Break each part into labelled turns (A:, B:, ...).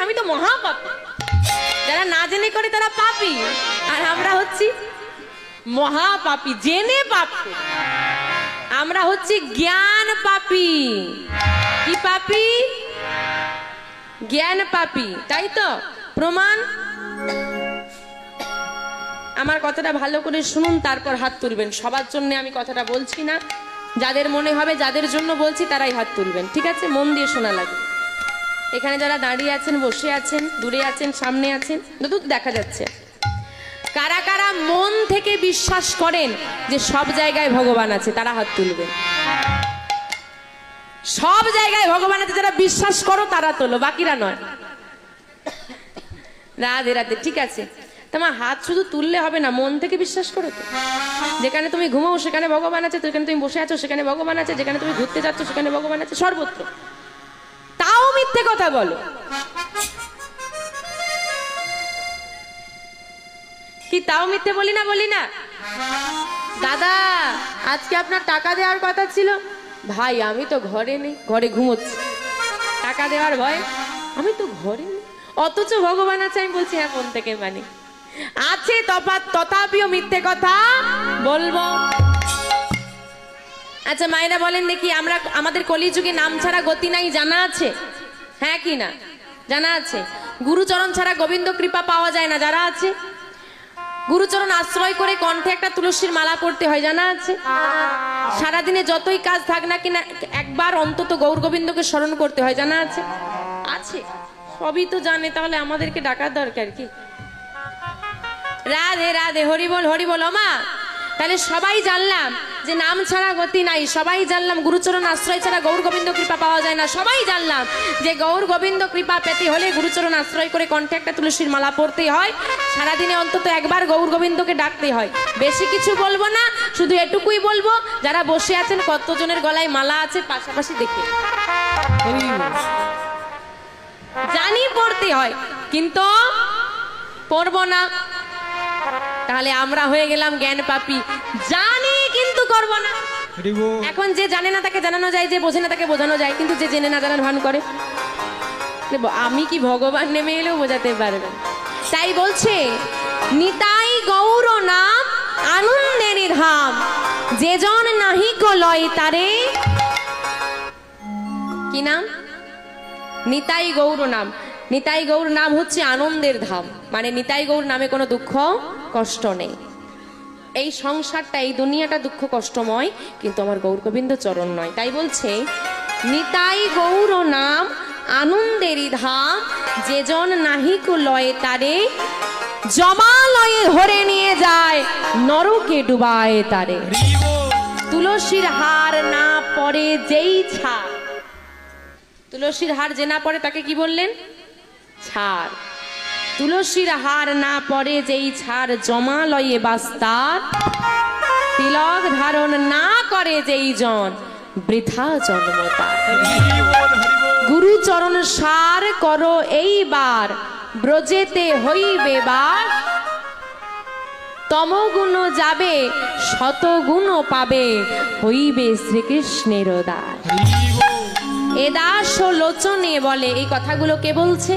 A: আমি তো মহাপাপী। যারা না জেনে করে তারা পাপী, আর আমরা হচ্ছি মহাপাপী, জেনে পাপ করি। আমরা হচ্ছি জ্ঞান পাপী। কি পাপী? জ্ঞান পাপী, তাই তো? প্রমাণ? আমার কথাটা ভালো করে শুনুন, তারপর হাত তুলবেন। সবার জন্য আমি কথাটা বলছি না, যাদের মনে হবে যাদের জন্য বলছি তারাই হাত তুলবেন, ঠিক আছে? মন দিয়ে শোনা লাগবে। এখানে যারা দাঁড়িয়ে আছেন, বসে আছেন, দূরে আছেন, সামনে আছেন, দূর দেখা যাচ্ছে, কারা কারা মন থেকে বিশ্বাস করেন যে সব জায়গায় ভগবান আছে, তারা হাত তুলবেন। সব জায়গায় ভগবান আছে যারা বিশ্বাস করো তারা তোলো, বাকিরা নয়। রাধে রাধে, ঠিক আছে? তোমার হাত শুধু তুললে হবে না, মন থেকে বিশ্বাস করো তো। যেখানে তুমি ঘুমাও সেখানে ভগবান আছে, যেখানে তুমি বসে আছো সেখানে ভগবান আছে, যেখানে তুমি ঘুরতে যাচ্ছ সেখানে ভগবান আছে, সর্বত্র। তাও মিথ্যে কথা বলো। কি তাও মিথ্যে বলি না? বলি না? দাদা আজকে আপনার টাকা দেওয়ার কথা ছিল। ভাই আমি তো ঘরে নেই, ঘরে ঘুমোচ্ছি। টাকা দেওয়ার ভয় আমি তো ঘরে নেই, অথচ ভগবান আছে। আমি বলছি হ্যাঁ, মন থেকে মানে আছে, তথাপিও মিথ্যে কথা বলবো। আচ্ছা মায়েরা বলেন দেখি, আমাদের কলিযুগে নাম ছাড়া গতি নাই, জানা আছে? হ্যাঁ কি না? জানা আছে? গুরুচরণ ছাড়া গোবিন্দ কৃপা পাওয়া যায় না, যারা আছে? গুরুচরণ আশ্রয় করে কণ্ঠে একটা তুলসীর মালা পড়তে হয়, জানা আছে? সারাদিনে যতই কাজ থাক না কিনা একবার অন্তত গৌর গোবিন্দকে স্মরণ করতে হয়, জানা আছে? আছে, সবই তো জানে, তাহলে আমাদেরকে ডাকার দরকার কি? রাধে রাধে, হরি বল হরি বল। মা তাহলে সবাই জানলাম যে নাম ছাড়া গতি নাই, সবাই জানলাম গুরুচরণ আশ্রয় ছাড়া গৌর গোবিন্দ কৃপা পাওয়া যায় না, সবাই জানলাম যে গৌর গোবিন্দ কৃপা পেতে হলে গুরুচরণ আশ্রয় করে কণ্ঠে একটা তুলসীর মালা পড়তেই হয়, সারাদিনে অন্তত একবার গৌর গোবিন্দকে ডাকতে হয়। বেশি কিছু বলবো না, শুধু এটুকুই বলবো, যারা বসে আছেন কতজনের গলায় মালা আছে পাশাপাশি দেখে। জানি পড়তে হয় কিন্তু পড়বো না, তাহলে আমরা হয়ে গেলাম জ্ঞান পাপী। জানি কিন্তু করব না। এখন যে জানে না তাকে জানানো যায়, যে বোঝে না তাকে বোঝানো যায়, কিন্তু যে জেনে না জানার ভান করে, আমি কি ভগবান নেমে এলেও বোঝাতে পারবেন? তাই বলছে নিতাই গৌর নাম আনন্দের ধাম, যে জন নাহি কো লয় তারে। কি নাম? নিতাই গৌর নাম। নিতাই গৌর নাম হচ্ছে আনন্দের ধাম, মানে নিতাই গৌর নামে কোনো দুঃখ কষ্ট নেই। এই সংসারটা, এই দুনিয়াটা দুঃখ কষ্টময়, কিন্তু আমার গৌর গোবিন্দ চরণ নয়। তাই বলছে নিতাই গৌর নাম আনন্দেরই ধাম, যে জন নাহিক লয়ে তারে, জমালয়ে ধরে নিয়ে যায় নরকে ডুবায় তারে। তুলসীর হার না পরে যেই ছাড়, তুলসীর হার যে না পরে তাকে কি বললেন? ছাড়। তুলসীর হার না পরে যেই ছাড়, জমালয়ে বাস্তার, তিলক ধারণ না করে যেই জন, বৃথা জন্ম তার। গুরুচরণ সার করো এইবার, ব্রজেতে হইবে বাস, তমগুণ যাবে শতগুণ পাবে, হইবে শ্রীকৃষ্ণের দাস। এ দাস লোচনে বলে, এই কথাগুলো কে বলছে?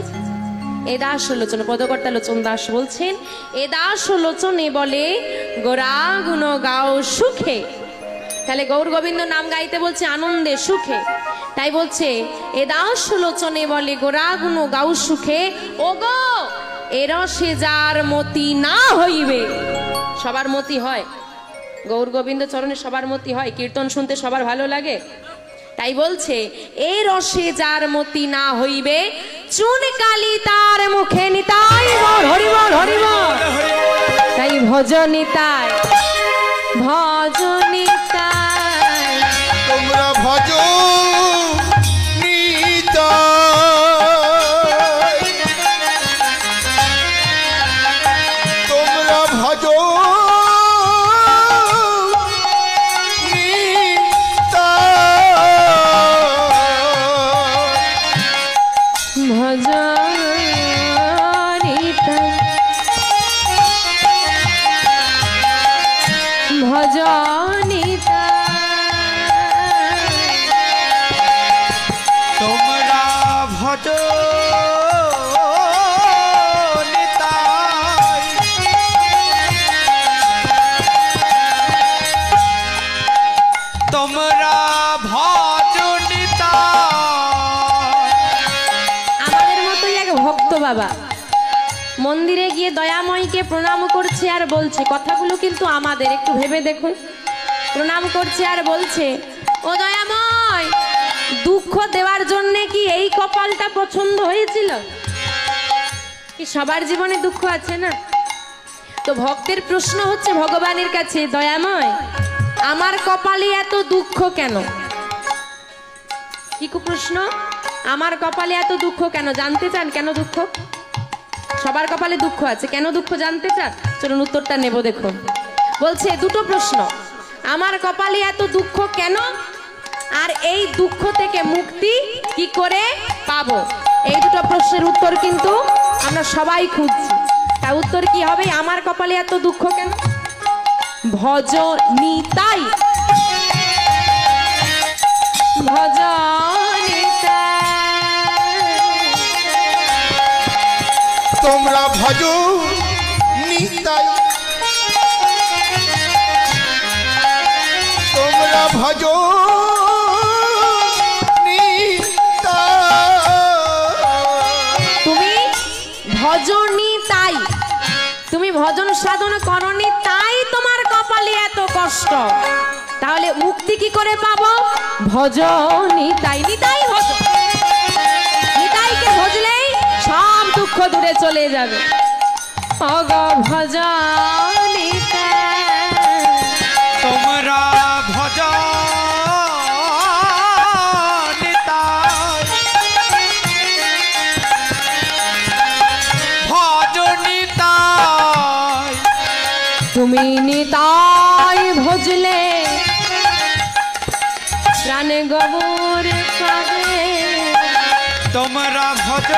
A: এ দাস লোচন, পদকর্তা লোচন দাস বলছেন, এ দাস লোচনে বলে গোরা গুণ গাও সুখে। তাহলে গৌর গোবিন্দ নাম গাইতে বলছে আনন্দে সুখে, তাই বলছে এ দাস লোচনে বলে গোরা গুণ গাও সুখে। ও গো এ রসে যার মতি না হইবে, সবার মতি হয়? গৌর গোবিন্দ চরণে সবার মতি হয়? কীর্তন শুনতে সবার ভালো লাগে? তাই বলছে এ রসে যার মতি না হইবে, চুন কালি তার মুখে নিতাই বল হরি বল হরি বল। তাই ভজ নিতাই ভজ নিতাই,
B: তোমরা ভজ নিতাই, তোমরা ভজ
A: বাবা মন্দিরে গিয়ে দয়াময়কে প্রণাম করছে আর বলছে, কথাগুলো কিন্তু আমাদের, একটু ভেবে দেখুন। প্রণাম করছে আর বলছে, ও দয়াময়, দুঃখ দেওয়ার জন্য কি এই কপালটা পছন্দ হয়েছিল? কি সবার জীবনে দুঃখ আছে না? তো ভক্তের প্রশ্ন হচ্ছে ভগবানের কাছে, দয়াময় আমার কপালে এত দুঃখ কেন? কি প্রশ্ন? আমার কপালে এত দুঃখ কেন? জানতে চান কেন দুঃখ? সবার কপালে দুঃখ আছে, কেন দুঃখ জানতে চান? চলুন উত্তরটা নেব। দেখুন, বলছে দুটো প্রশ্ন, আমার কপালে এত দুঃখ কেন, আর এই দুঃখ থেকে মুক্তি কি করে পাবো? এই দুটো প্রশ্নের উত্তর কিন্তু আমরা সবাই খুঁজছি। তা উত্তর কি হবে? আমার কপালে এত দুঃখ কেন? ভজ নিতাই, ভজ
B: তোমরা ভজো নিতাই, তোমরা ভজো
A: তুমি ভজনী তাই, তুমি ভজন সাধন করনি তাই তোমার কপালে এত কষ্ট। তাহলে মুক্তি কি করে পাবো? ভজনী তাই, নিতাই ভজ, নিতাইকে ভজলেই সব দুঃখ দূরে চলে যাবে। অগ ভজনী
C: তোমরা ভজ নিতাই, ভজ নিতাই,
A: তুমি নিতাই ভজলে প্রাণে গবর পাবে।
C: তোমরা ভজ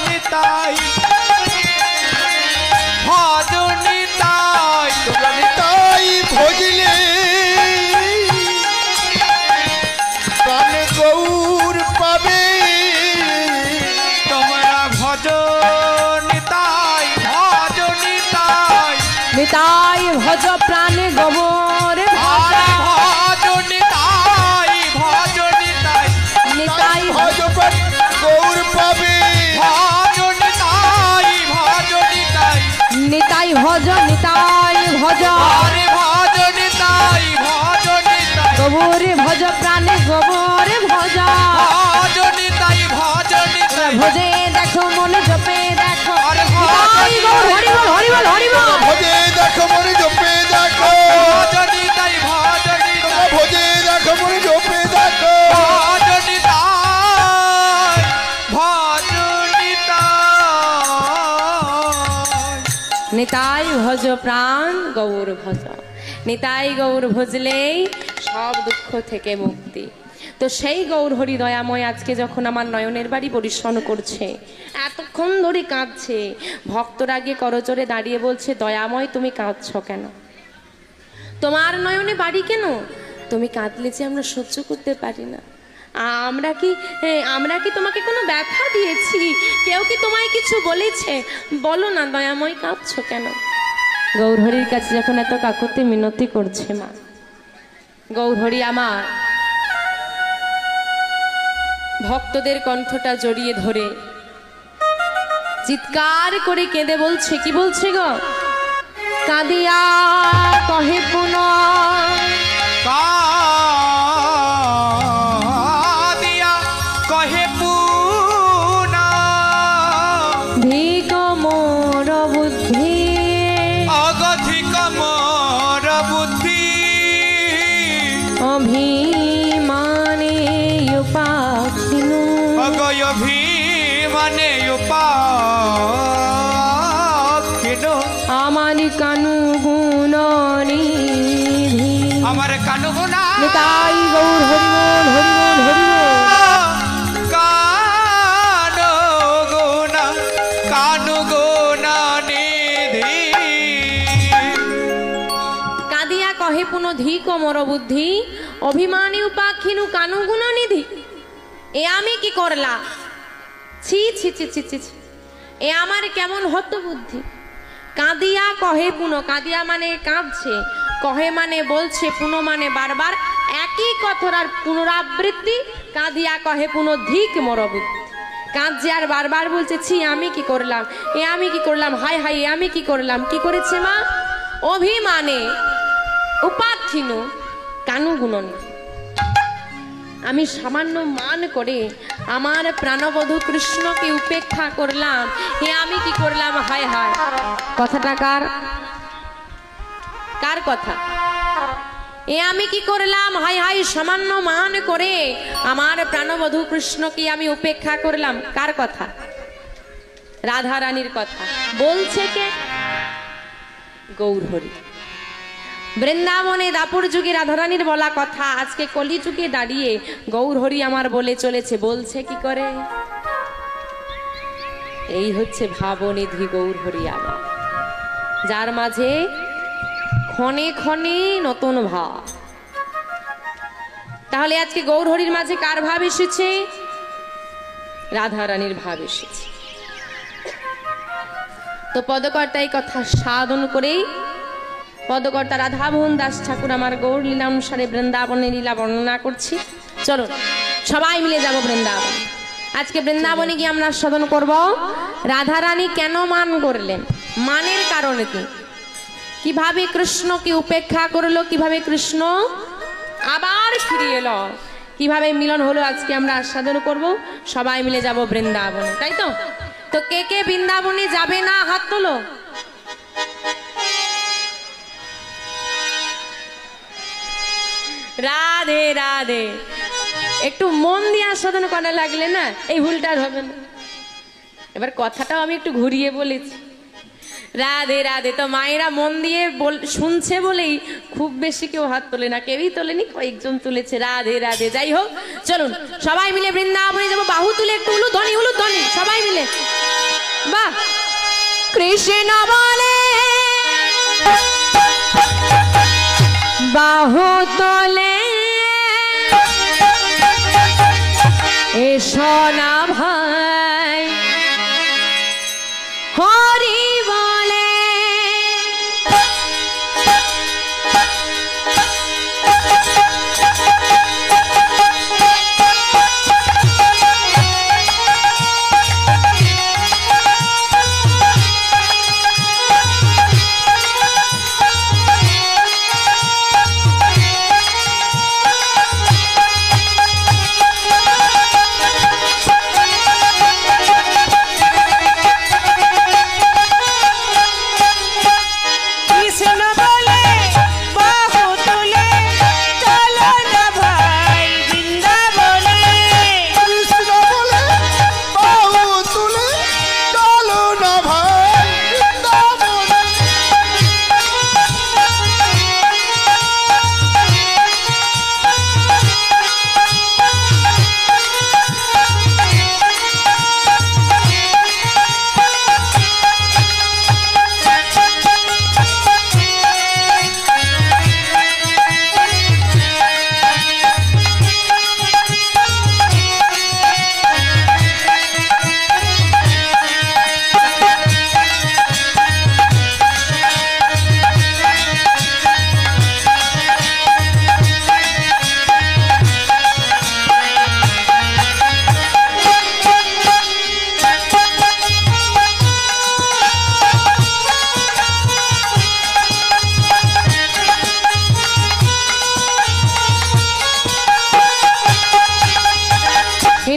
C: নিতাই, ভজ নিতাই,
B: তোমরা নিতাই ভজলে প্রাণে গৌর পাবে।
C: তোমরা ভজ নিতাই, ভজ নিতাই,
A: নিতাই ভজ প্রাণে গবর
C: আরে ভজ নিতাই, ভজ নিতাই,
A: নিতাই
B: ভজ গৌর পাবে।
C: ভজ নিতাই, ভজ নিতাই,
A: নিতাই ভজ, নিতাই ভজ
C: আরে ভজ নিতাই, ভজ নিতাই,
A: গবরে ভজ প্রাণে গবরে ভজ।
C: ভজ নিতাই, ভজ নিতাই,
A: ভজে দেখো মনে জপে দেখো,
C: আরে
A: নিতাই গৌর হরি বল, হরি বল, হরি বল।
B: ভজে দেখো মনে জপে দেখো,
C: ভজ নিতাই, ভজ নিতাই,
B: ভজে দেখো মনে জপে দেখো।
C: ভজ নিতাই, ভজ নিতাই,
A: নিতাই ভজ প্রাণ গৌর ভজ, নিতাই গৌর ভজলেই সব দুঃখ থেকে মুক্তি। তো সেই গৌর হরি দয়াময় আজকে যখন আমার নয়নের বাড়ি পরিশ্রম করছে, এতক্ষণ ধরে কাঁদছে, ভক্তরা গিয়ে করজোরে দাঁড়িয়ে বলছে, দয়াময় তুমি কাঁদছ কেন? তোমার নয়নে বাড়ি কেন? তুমি কাঁদলে যে আমরা সহ্য করতে পারি না। আমরা কি তোমাকে কোনো ব্যথা দিয়েছি? কেউ কি তোমায় কিছু বলেছে? বলো না দয়াময়, কাঁদছ কেন? গৌরহরির কাছে যখন এত কাকুতি মিনতি করছে মা, গৌরহরি আমার ভক্তদের কণ্ঠটা জড়িয়ে ধরে চিৎকার করে কেঁদে বলছে, কি বলছে গো? কাঁদিয়া কহে পুনঃ,
C: কাঁদিয়া কহে পুনা,
A: ধিক মোর বুদ্ধি,
C: অগধিক মোর বুদ্ধি,
A: অভিমানে উপাখিনু,
C: অগয় অভিমানে উপাখিনু,
A: আমার কানু গুণ নিধি।
C: আমার কানু গুণা,
A: নিতাই গৌর হরি বল, হরি বল, হরি বল।
C: কানু গুণা, কানু গুণা নিধি,
A: কাঁদিয়া কহে পুনঃ ধিক মোর বুদ্ধি, অভিমানী উপাখিনু কানু গুণ নিধি। এ আমি কি করলাম? ছি ছি ছি ছি ছি ছি, এ আমার কেমন হত বুদ্ধি। কাঁদিয়া কহে পুনঃ, কাঁদিয়া মানে কাঁদছে, কহে মানে বলছে, পুনঃ মানে বারবার একই কথার আর পুনরাবৃত্তি। কাঁদিয়া কহে পুনঃ ধিক মোর বুদ্ধি। কাঁদছে আর বারবার বলছে, ছি আমি কি করলাম, এ আমি কি করলাম, হায় হায় এ আমি কি করলাম। কি করেছে মা? অভিমানে উপাক্ষীণ কানুগুণন। আমি সামান্য মান করে আমার প্রাণবধূ কৃষ্ণকে উপেক্ষা করলাম, এ আমি কি করলাম, হায় হায়। কথাটা কার? কার কথা? এ আমি কি করলাম, হায় হায়, সামান্য মান করে আমার প্রাণবধূ কৃষ্ণকে আমি উপেক্ষা করলাম। কার কথা? রাধা রানীর কথা। বলছে কে? গৌরহরি। বৃন্দাবনে দাপুর যুগে রাধারানীর বলা কথা আজকে কলি যুগে দাঁড়িয়ে গৌরহরি আমার বলে চলেছে। বলছে কি করে? এই হচ্ছে ভাবনিধি গৌরহরি আমার, যার মাঝে ক্ষণে ক্ষণে নতুন ভাব। তাহলে আজকে গৌরহরির মাঝে কার ভাব এসেছে? রাধারানীর ভাব এসেছে। তো পদকর্তা এই কথা সাধন করেই পদকর্তা রাধামোহন দাস ঠাকুর আমার গৌর লীলা অনুসারে বৃন্দাবনের লীলা বর্ণনা করছি। চলো সবাই মিলে যাব বৃন্দাবন। আজকে বৃন্দাবনে গিয়ে আমরা সাধন করব রাধারানী কেন মান করলেন, মানের কারণ কি, কিভাবে কৃষ্ণকে উপেক্ষা করলো, কিভাবে কৃষ্ণ আবার ফিরে এলো, কিভাবে মিলন হলো, আজকে আমরা আস্বাদন করব। সবাই মিলে যাব বৃন্দাবনে, তাই তো? তো কে কে বৃন্দাবনে যাবে না হাত তোলো। রাধে রাধে। একটু মন দিয়ে আস্বাদন করা লাগলে না এই ভুলটা আর হবে না। এবার কথাটাও আমি একটু ঘুরিয়ে বলেছি। রাধে রাধে। তো মায়েরা মন দিয়ে শুনছে বলেই খুব বেশি কেউ হাত তোলে না, কেউই তোলেনি, কয়েকজন তুলেছে। রাধে রাধে। যাই হোক, চলুন সবাই মিলে বৃন্দাবনে যাবো। বাহু তুলে একটু উলুধ্বনি, উলুধ্বনি সবাই মিলে। বাহ। কৃষ্ণ বলে বাহু তোলে এসো না ভাই, হরি বলে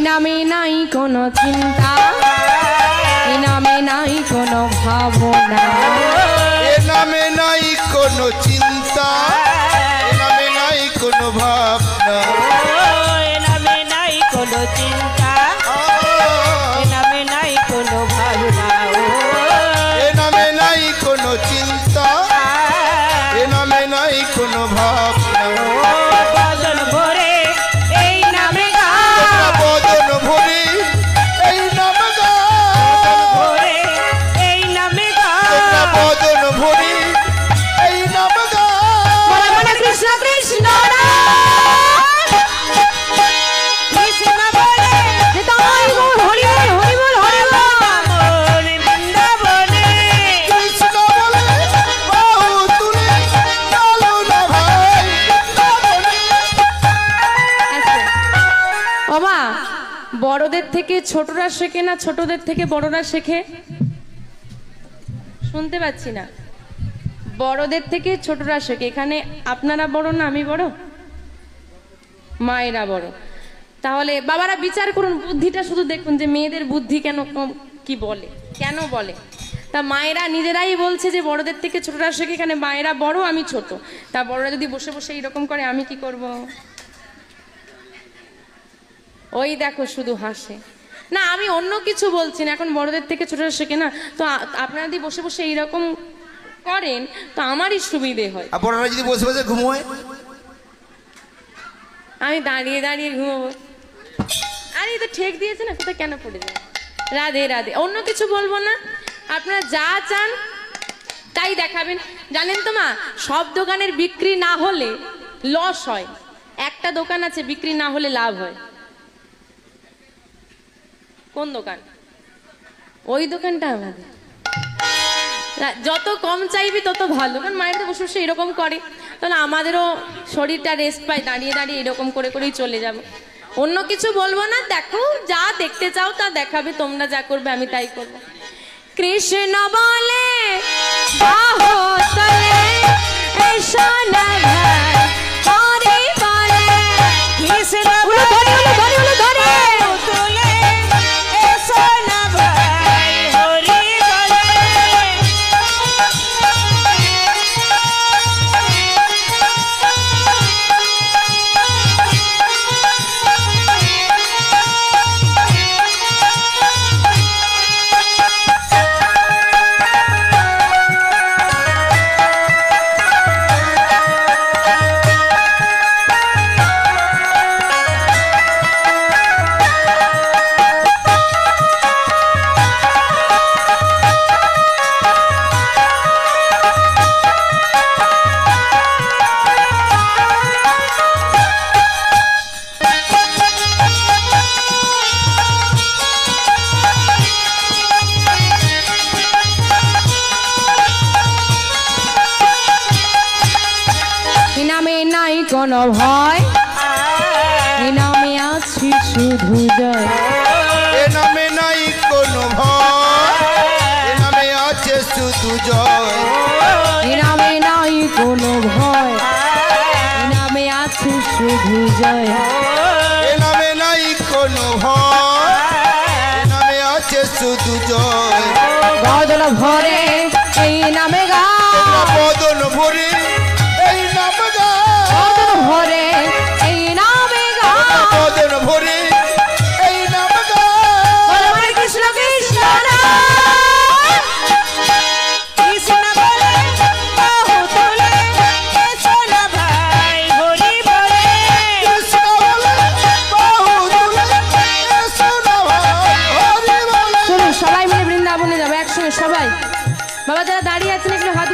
A: নামে নাই কোনো চিন্তা, এ নামে নাই কোনো ভাবনা,
B: এ নামে নাই কোনো চিন্তা, এ নামে নাই কোনো ভাবনা,
D: এ নামে নাই কোনো চিন্তা, এ নামে নাই কোনো ভাবনা,
B: এ নামে নাই কোনো চিন্তা, এ নামে নাই কোনো ভাবনা।
D: বদন ভরে এই নামে
B: বদন ভরে এই নাম
D: ভরে এই নামে
B: বদন ভরে এই নাম
A: বলে বলে কৃষ্ণ কৃষ্ণ
D: কৃষ্ণ বলে
A: বড়দের থেকে ছোটরা শেখে না ছোটদের থেকে বড়রা শেখে? শুনতে পাচ্ছি না। বড়দের থেকে ছোটরা শেখে। এখানে আপনারা বড় না আমি বড়? মায়েরা বড়। তাহলে বাবারা বিচার করুন, বুদ্ধিটা শুধু দেখুন যে মেয়েদের বুদ্ধি কেন কম, কি বলে, কেন বলে। তা মায়েরা নিজেরাই বলছে যে বড়দের থেকে ছোটরা শেখে, এখানে মায়েরা বড় আমি ছোট। তা বড়রা যদি বসে বসে এইরকম করে আমি কি করব? ওই দেখো শুধু হাসে। না আমি অন্য কিছু বলছি না, এখন বড়দের থেকে ছোটরা শেখে না, তো আপনারা যদি বসে বসে এইরকম করেন তো আমারই সুবিধে হয়।
B: আর বড়রা যদি বসে বসে ঘুমোয়,
A: আমি দাঁড়িয়ে দাঁড়িয়ে ঘুমোবো? আরে তো ঠেক দিয়েছে না, কোথায় কেন পড়ে যায়। রাধে রাধে। অন্য কিছু বলবো না, আপনারা যা চান তাই দেখাবেন। জানেন তো মা, সব দোকানের বিক্রি না হলে লস হয়, একটা দোকান আছে বিক্রি না হলে লাভ হয়। কোন দোকান? ওই দোকানটা আমাদের। যত কম চাইবি তত ভালো, কারণ মায়ের তো বসে বসে এরকম করে, তাহলে আমাদেরও শরীরটা রেস্ট পায়, দাঁড়িয়ে দাঁড়িয়ে এরকম করে করেই চলে যাবে। অন্য কিছু বলবো না, দেখো যা দেখতে চাও তা দেখাবে, তোমরা যা করবে আমি তাই করবো। কৃষ্ণ বলে বাহুতলে এসো না ভাই, হরি বলে
D: কৃষ্ণ
A: ধরে
D: তুলে এসো না ভাই, হরি বলে।
A: কোনো ভয়, এ নামে আছি শুধু জয়।
B: এ নামে নাই কোনো ভয়, এ নামে আছে শুধু জয়।
A: এ নামে নাই কোনো ভয়, এ নামে আছে শুধু জয়।
B: এ নামে নাই কোনো ভয়, এ নামে আছে শুধু জয়।
A: বদল ভরে এই নামে গা,
B: বদন ভরে এই নাম গা,
A: বদল ভরে এই নামে গা,
B: বদন ভরে এই নাম গা।
A: বলে কৃষ্ণ কৃষ্ণ নাম,
D: কৃষ্ণ বলে বাহু তুলে এসো না ভাই, হরি বলে।
B: কৃষ্ণ বলে বাহু তুলে এসো না ভাই, হরি বলে।
A: চলুন সবাই মিলে বৃন্দাবনে যাবো একসঙ্গে সবাই। বাবা যারা দাঁড়িয়ে আছেন একটু হাত